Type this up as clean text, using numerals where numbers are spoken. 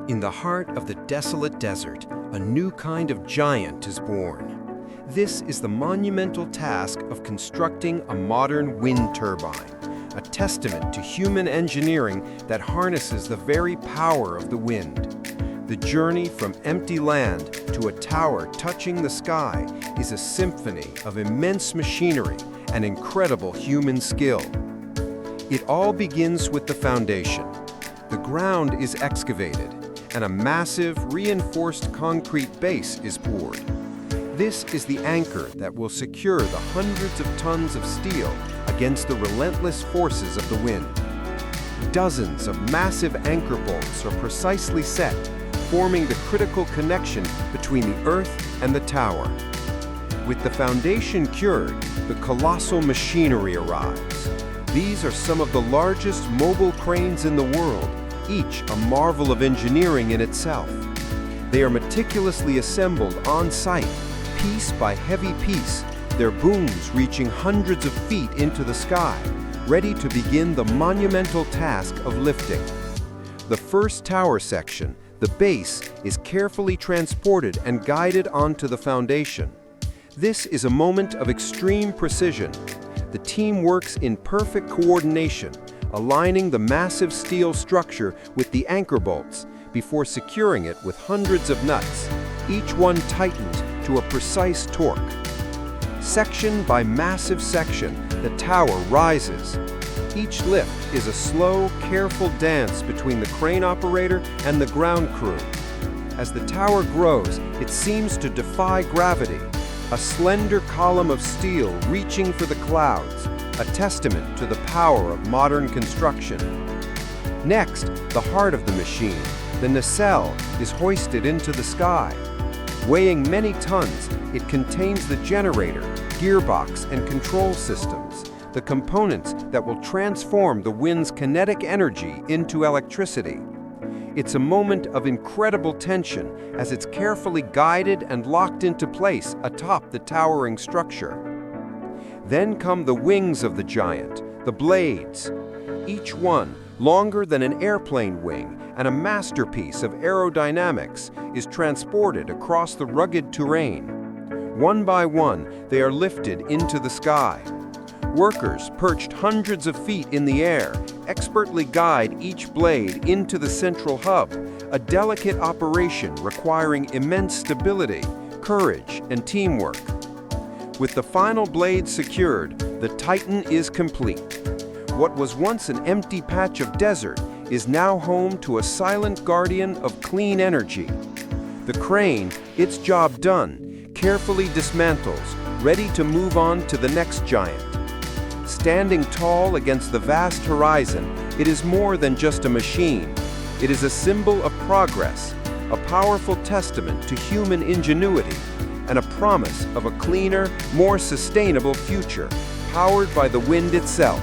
In the heart of the desolate desert, a new kind of giant is born. This is the monumental task of constructing a modern wind turbine, a testament to human engineering that harnesses the very power of the wind. The journey from empty land to a tower touching the sky is a symphony of immense machinery and incredible human skill. It all begins with the foundation. The ground is excavated, and a massive, reinforced concrete base is poured. This is the anchor that will secure the hundreds of tons of steel against the relentless forces of the wind. Dozens of massive anchor bolts are precisely set, forming the critical connection between the earth and the tower. With the foundation cured, the colossal machinery arrives. These are some of the largest mobile cranes in the world, each a marvel of engineering in itself. They are meticulously assembled on site, piece by heavy piece, their booms reaching hundreds of feet into the sky, ready to begin the monumental task of lifting. The first tower section, the base, is carefully transported and guided onto the foundation. This is a moment of extreme precision. The team works in perfect coordination, aligning the massive steel structure with the anchor bolts before securing it with hundreds of nuts, each one tightened to a precise torque. Section by massive section, the tower rises. Each lift is a slow, careful dance between the crane operator and the ground crew. As the tower grows, it seems to defy gravity, a slender column of steel reaching for the clouds, a testament to the power of modern construction. Next, the heart of the machine, the nacelle, is hoisted into the sky. Weighing many tons, it contains the generator, gearbox, and control systems, the components that will transform the wind's kinetic energy into electricity. It's a moment of incredible tension as it's carefully guided and locked into place atop the towering structure. Then come the wings of the giant, the blades. Each one, longer than an airplane wing and a masterpiece of aerodynamics, is transported across the rugged terrain. One by one, they are lifted into the sky. Workers perched hundreds of feet in the air expertly guide each blade into the central hub, a delicate operation requiring immense stability, courage, and teamwork. With the final blade secured, the Titan is complete. What was once an empty patch of desert is now home to a silent guardian of clean energy. The crane, its job done, carefully dismantles, ready to move on to the next giant. Standing tall against the vast horizon, it is more than just a machine. It is a symbol of progress, a powerful testament to human ingenuity, and a promise of a cleaner, more sustainable future, powered by the wind itself.